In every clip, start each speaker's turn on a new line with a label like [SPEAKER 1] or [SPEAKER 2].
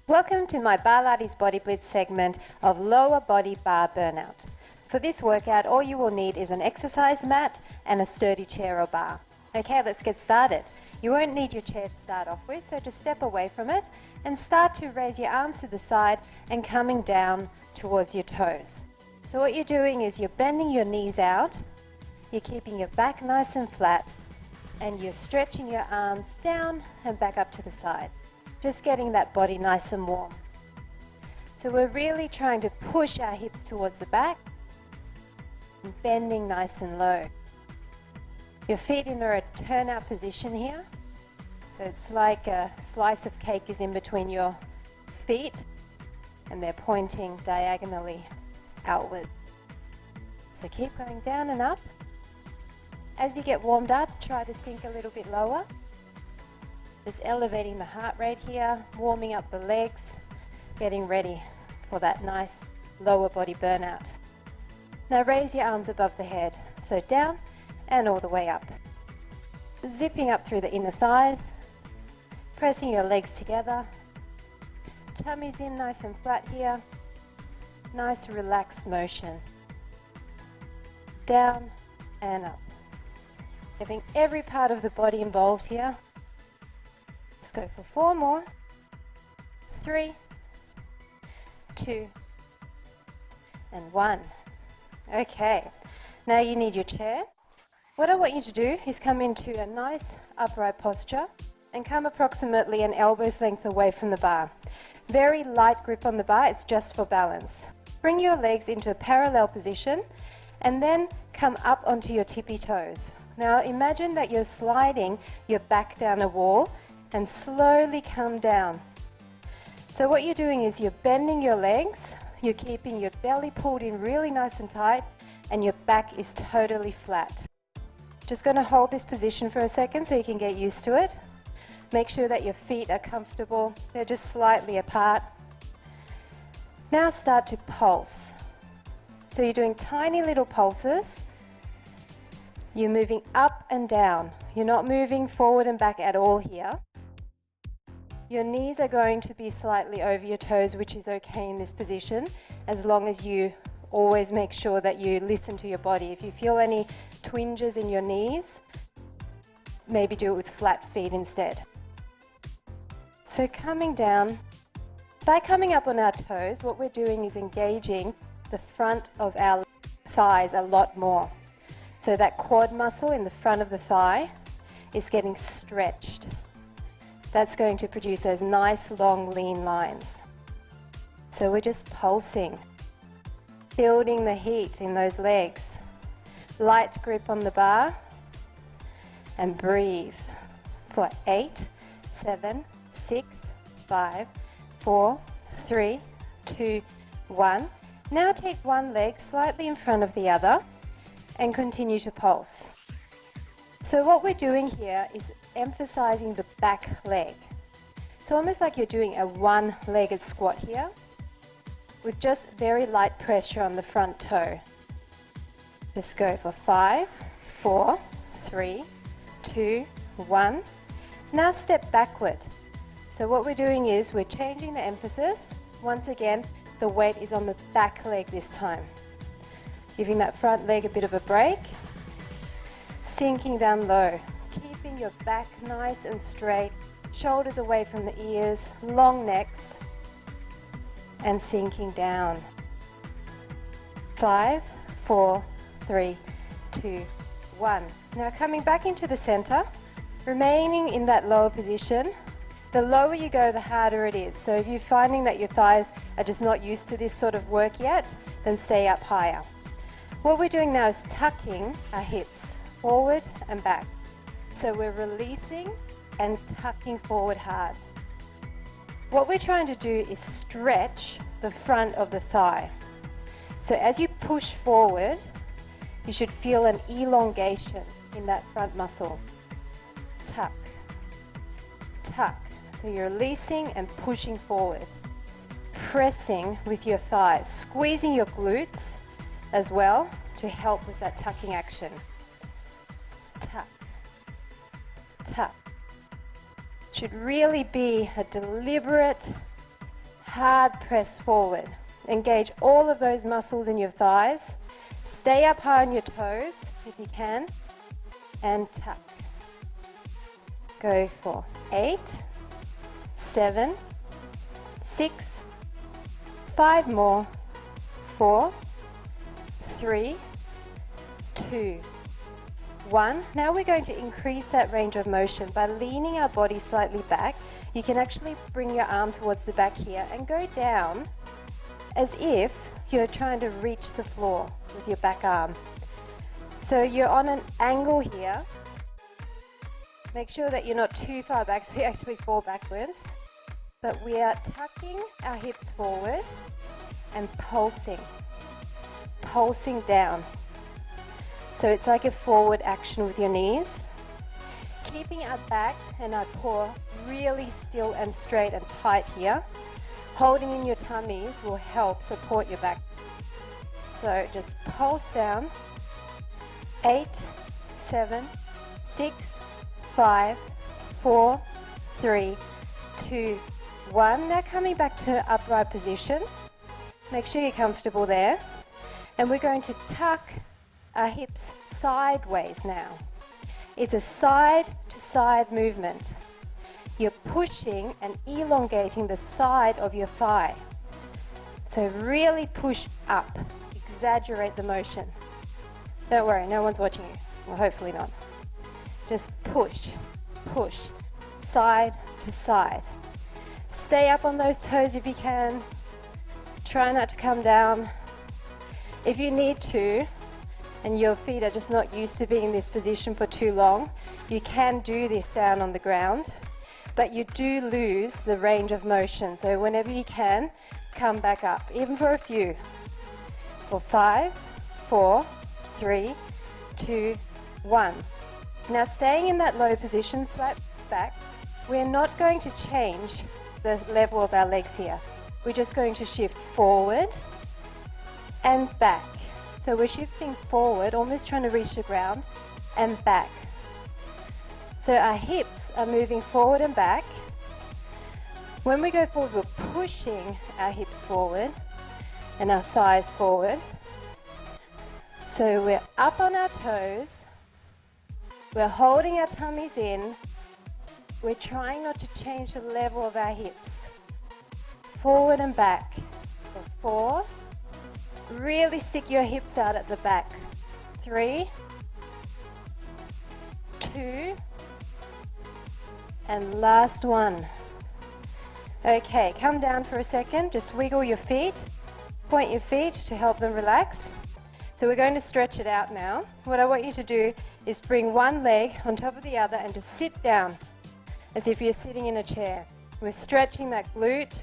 [SPEAKER 1] Welcome to my Barlates Body Blitz segment of lower body bar burnout. For this workout, all you will need is an exercise mat and a sturdy chair or bar. Okay, let's get started. You won't need your chair to start off with, so just step away from it and start to raise your arms to the side and coming down towards your toes. So what you're doing is you're bending your knees out, you're keeping your back nice and flat, and you're stretching your arms down and back up to the side. Just getting that body nice and warm. So we're really trying to push our hips towards the back and bending nice and low. Your feet in a turnout position here. So it's like a slice of cake is in between your feet and they're pointing diagonally outward. So keep going down and up. As you get warmed up, try to sink a little bit lower. Just elevating the heart rate here, warming up the legs, getting ready for that nice lower body burnout. Now raise your arms above the head, so down and all the way up. Zipping up through the inner thighs, pressing your legs together. Tummy's in nice and flat here. Nice relaxed motion. Down and up. Having every part of the body involved here. Let's go for 4 more. 3, 2, and 1. Okay, now you need your chair. What I want you to do is come into a nice upright posture and come approximately an elbow's length away from the bar. Very light grip on the bar, it's just for balance. Bring your legs into a parallel position and then come up onto your tippy toes. Now imagine that you're sliding your back down a wall and slowly come down. So what you're doing is you're bending your legs, you're keeping your belly pulled in really nice and tight, and your back is totally flat. Just going to hold this position for a second so you can get used to it. Make sure that your feet are comfortable, they're just slightly apart. Now start to pulse. So you're doing tiny little pulses. You're moving up and down. You're not moving forward and back at all here. Your knees are going to be slightly over your toes, which is okay in this position, as long as you always make sure that you listen to your body. If you feel any twinges in your knees, maybe do it with flat feet instead. So coming down, by coming up on our toes, what we're doing is engaging the front of our thighs a lot more. So that quad muscle in the front of the thigh is getting stretched. That's going to produce those nice long lean lines. So we're just pulsing, building the heat in those legs. Light grip on the bar and breathe for 8, 7, 6, 5, 4, 3, 2, 1. Now take one leg slightly in front of the other and continue to pulse. So what we're doing here is emphasizing the back leg. It's almost like you're doing a one-legged squat here with just very light pressure on the front toe. Just go for 5, 4, 3, 2, 1. Now step backward. So what we're doing is we're changing the emphasis. Once again, the weight is on the back leg this time. Giving that front leg a bit of a break. Sinking down low. Keeping your back nice and straight. Shoulders away from the ears. Long necks. And sinking down. 5, 4, 3, 2, 1. Now coming back into the center. Remaining in that lower position. The lower you go, the harder it is. So if you're finding that your thighs are just not used to this sort of work yet, then stay up higher. What we're doing now is tucking our hips forward and back. So we're releasing and tucking forward hard. What we're trying to do is stretch the front of the thigh. So as you push forward, you should feel an elongation in that front muscle. Tuck, tuck. So you're releasing and pushing forward. Pressing with your thighs, squeezing your glutes as well to help with that tucking action. Tuck, tuck. Should really be a deliberate hard press forward. Engage all of those muscles in your thighs. Stay up high on your toes if you can, and tuck. Go for 8, 7, 6, 5 more, 4, 3, 2, 1. Now we're going to increase that range of motion by leaning our body slightly back. You can actually bring your arm towards the back here and go down as if you're trying to reach the floor with your back arm. So you're on an angle here. Make sure that you're not too far back so you actually fall backwards. But we are tucking our hips forward and pulsing down. So it's like a forward action with your knees. Keeping our back and our core really still and straight and tight here. Holding in your tummies will help support your back. So just pulse down. 8, 7, 6, 5, 4, 3, 2, 1. Now coming back to upright position. Make sure you're comfortable there. And we're going to tuck our hips sideways now. It's a side to side movement. You're pushing and elongating the side of your thigh. So really push up, exaggerate the motion. Don't worry, no one's watching you. Well, hopefully not. Just push, push, side to side. Stay up on those toes if you can. Try not to come down. If you need to, and your feet are just not used to being in this position for too long, you can do this down on the ground, but you do lose the range of motion. So whenever you can, come back up, even for a few. For 5, 4, 3, 2, 1. Now staying in that low position, flat back, we're not going to change the level of our legs here. We're just going to shift forward and back. So we're shifting forward, almost trying to reach the ground, and back. So our hips are moving forward and back. When we go forward, we're pushing our hips forward and our thighs forward. So we're up on our toes. We're holding our tummies in. We're trying not to change the level of our hips. Forward and back. For 4. Really stick your hips out at the back. 3, 2, and last one. Okay, come down for a second. Just wiggle your feet. Point your feet to help them relax. So we're going to stretch it out now. What I want you to do is bring one leg on top of the other and just sit down as if you're sitting in a chair. We're stretching that glute.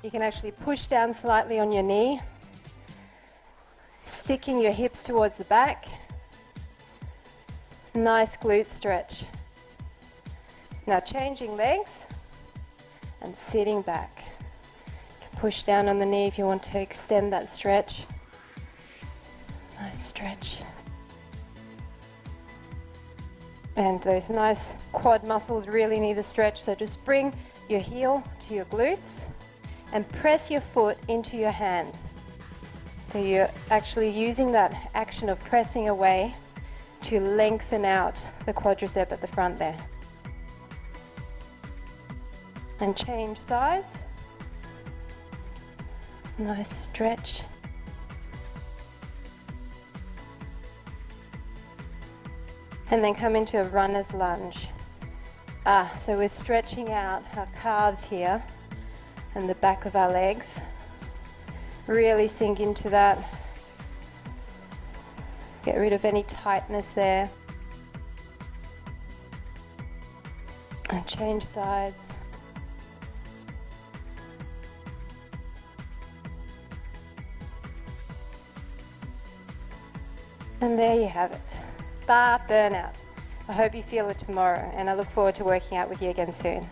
[SPEAKER 1] You can actually push down slightly on your knee. Sticking your hips towards the back. Nice glute stretch. Now changing legs and sitting back. You can push down on the knee if you want to extend that stretch. Nice stretch. And those nice quad muscles really need a stretch, so just bring your heel to your glutes and press your foot into your hand. So you're actually using that action of pressing away to lengthen out the quadricep at the front there. And change sides. Nice stretch. And then come into a runner's lunge. So we're stretching out our calves here and the back of our legs. Really sink into that. Get rid of any tightness there. And change sides. And there you have it. Bar burnout. I hope you feel it tomorrow, and I look forward to working out with you again soon.